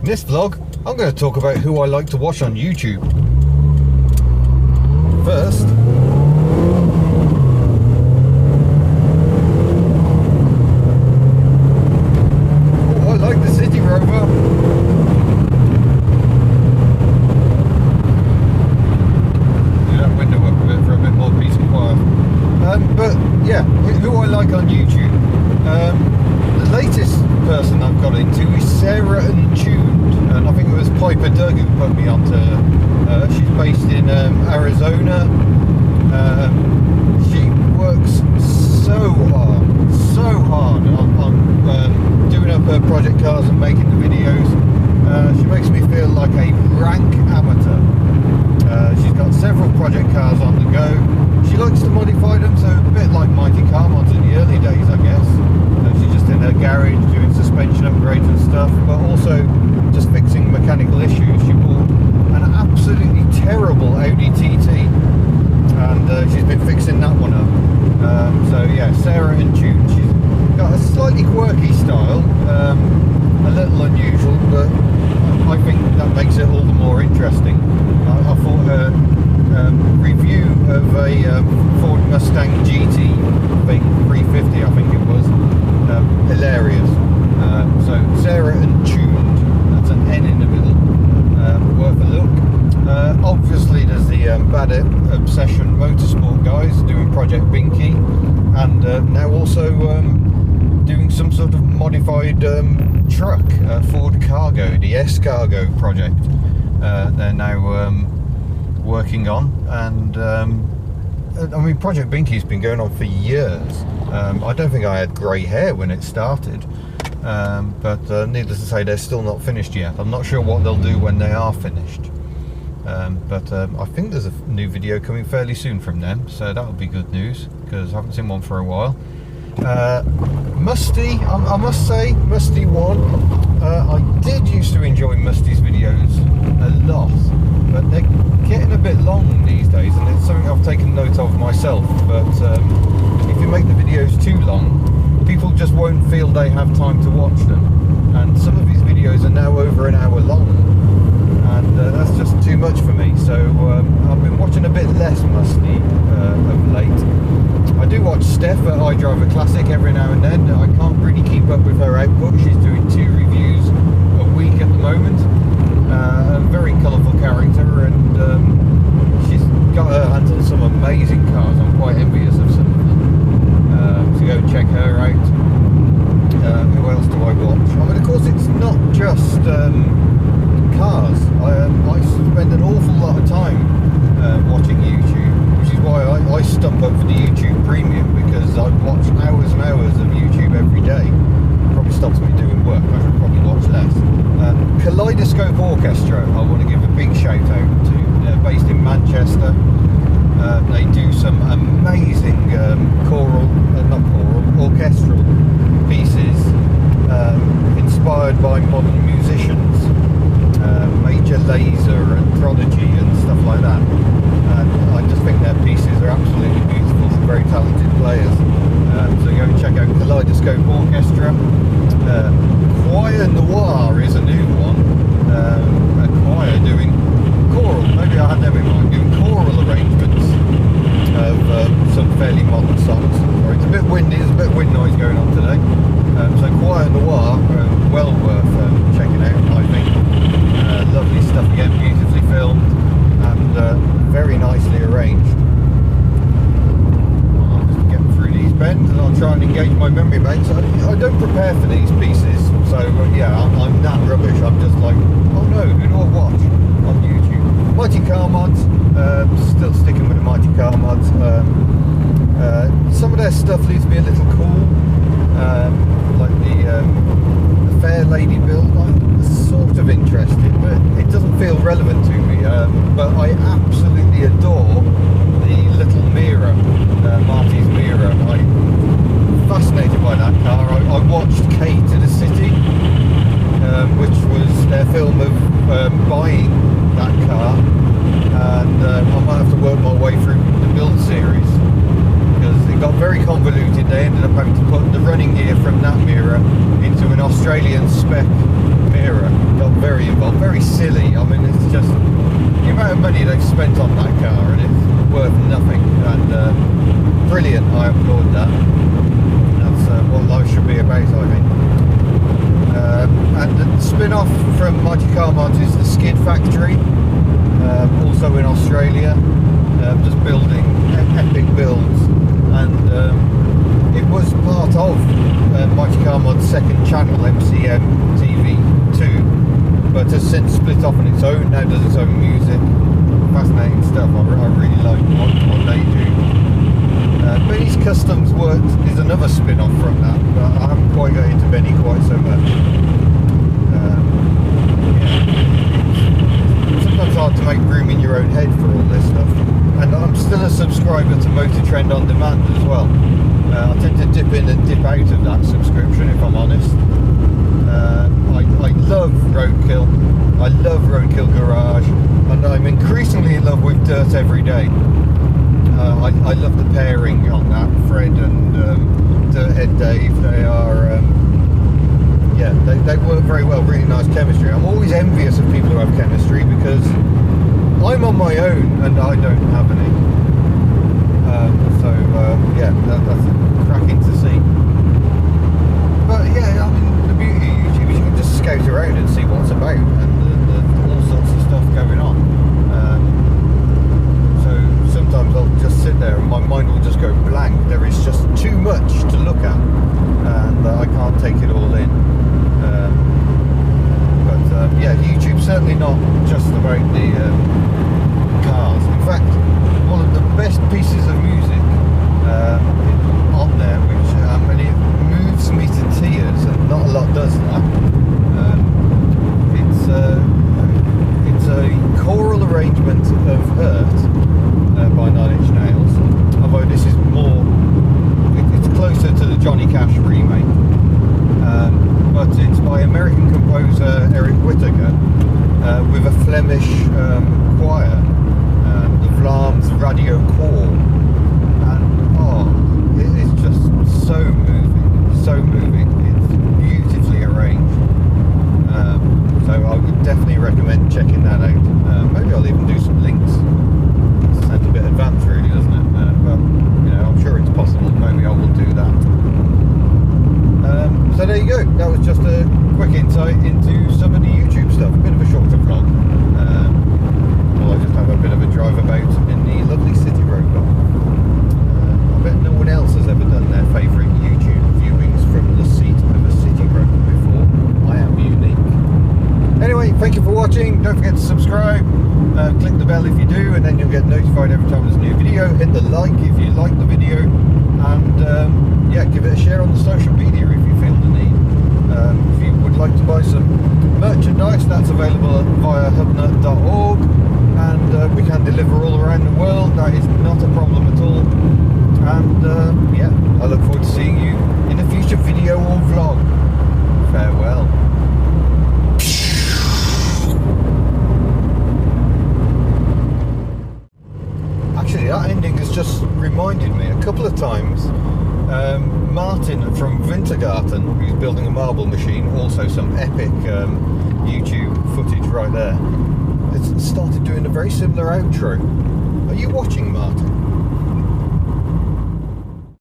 In this vlog, I'm going to talk about who I like to watch on YouTube. First, oh, I like the City Rover. Do that window up a bit for a bit more peace and quiet. But yeah, who I like on YouTube. The latest person I've got into is Sarah Untuned, and I think it was Piper Doug who put me onto her. She's based in Arizona. She works so hard on doing up her project cars and making the videos. She makes me feel like a rank amateur. She's got several project cars on the go. She likes to modify them, so a bit like Mighty Car Mods in the early days, I guess. She's just in her garage doing suspension upgrades and stuff, but also just fixing mechanical issues. She bought an absolutely terrible Audi TT, and she's been fixing that one up. So yeah, Sarah Untuned. She's got a slightly quirky style, a little unusual, but I think that makes it all the more interesting. I thought her review of a Ford Mustang GT thing, 350 I think it was, hilarious. So Sarah Untuned, that's an N in the middle, worth a look. Obviously there's the Bad Obsession Motorsport guys doing Project Binky, and now also doing some sort of modified truck, Ford Cargo, the S-Cargo project. They're now working on, and I mean, Project Binky's been going on for years. I don't think I had grey hair when it started, but needless to say, they're still not finished yet. I'm not sure what they'll do when they are finished, but I think there's a new video coming fairly soon from them, so that'll be good news, because I haven't seen one for a while. Musty, I must say, Musty one. I did used to enjoy Musty's videos a lot, but they're getting a bit long these days, and it's something I've taken note of myself. But if you make the videos too long, people just won't feel they have time to watch them. And some of these videos are now over an hour long, and that's just too much for me. So I've been watching a bit less Musty of late. I do watch Steph at iDriver Classic every now and then. I can't really keep up with her output. She's doing 2 reviews a week at the moment. A very colourful character, and she's got her hands on some amazing cars. I'm quite envious of some of them. So go and check her out. Who else do I watch? I mean, of course, it's not just cars. I spend an awful lot of time watching YouTube, which is why I stump up for the YouTube Premium, because I watch hours and hours of YouTube every day. Probably stops me doing work. I should probably watch less. Kaleidoscope Orchestra, I want to give a big shout out to. They're based in Manchester. They do some amazing orchestral pieces inspired by modern musicians, Major Lazer and Prodigy and stuff like that. And I just think their pieces are absolutely beautiful. Some very talented players. So go and check out Kaleidoscope Orchestra. Choir Noir is a new one. A choir doing choral, maybe I had them in mind, doing choral arrangements of some fairly modern songs. Sorry, it's a bit windy, there's a bit of wind noise going on today. So Choir Noir, well worth checking out, I think. Lovely stuff again, beautifully filmed, and very nicely arranged. I'll just get through these bends, and I'll try and engage my memory banks. I don't prepare for these pieces, so yeah, I'm that rubbish. I'm just like, oh no, who do I watch on YouTube? Mighty Car Mods, still sticking with the Mighty Car Mods. Some of their stuff leaves me a little cool, like the Fair Lady build. I'm sort of interested, but it doesn't feel relevant to me. But I absolutely adore the little Mira, Marty's Mira. I'm fascinated by that car. I watched K to the City, which was their film of buying that car, and I might have to work my way through the build series, because it got very convoluted. They ended up having to put the running gear from that Mira into an Australian spec Mira. It got very money they've spent on that car, and it's worth nothing. And brilliant, I applaud that. That's what life should be about, I think. And the spin-off from Mighty Car Mods is the Skid Factory, also in Australia, just building epic builds, and it was part of Mighty Car Mod's second channel, MCM TV2, but has since split off on its own, now does its own music. Fascinating stuff. I really like what they do. Benny's Customs Works is another spin-off from that, but I haven't quite got into Benny quite so much. It's sometimes hard to make room in your own head for all this stuff. And I'm still a subscriber to Motor Trend On Demand as well. I tend to dip in and dip out of that subscription, if I'm honest. I love Roadkill. I love Roadkill Garage, and I'm increasingly in love with Dirt Every Day. I love the pairing on that, Fred and Dirthead Dave. They are, yeah, they work very well, really nice chemistry. I'm always envious of people who have chemistry because I'm on my own and I don't have any. Yeah, that's cracking to see. But yeah, I mean, the beauty of YouTube is you can just scout around and see what's about, and all sorts of stuff going on. So sometimes I'll just sit there and my mind will just go blank. There is just too much to look at, and I can't take it all in. Yeah, YouTube's certainly not just about the cars. In fact, one of the best pieces of music on there, which and it moves me to tears, and not a lot does that. It's a choral arrangement of Hurt by 9 Inch Nails, although this is more, it's closer to the Johnny Cash remake. But it's by American composer Eric Whittaker with a Flemish choir, the Vlaams Radio Choir, and oh, it is just so moving, so moving. It's beautifully arranged, so I would definitely recommend checking that out. Maybe I'll even do some links. It sounds a bit advanced, really, doesn't it? But you know, I'm sure it's possible. Maybe I will do that. So there you go, that was just a quick insight into some of the YouTube stuff, a bit of a shorter vlog. Well, I just have a bit of a drive about in the lovely City Road vlog. I bet no one else has ever done their favourite YouTube viewings from the seat of a City Road before. I am unique. Anyway, thank you for watching, don't forget to subscribe, click the bell if you do, and then you'll get notified every time there's a new video. Hit the like if you like the video, and yeah, give it a share on the social media if you feel the need. If you would like to buy some merchandise, that's available via hubnut.org, and we can deliver all around the world. That is not a problem at all. And yeah, I look forward to seeing you in a future video or vlog. Farewell. Actually, that ending has just reminded me a couple of times. Martin from Wintergarten, who's building a marble machine, also some epic YouTube footage right there, has started doing a very similar outro. Are you watching, Martin?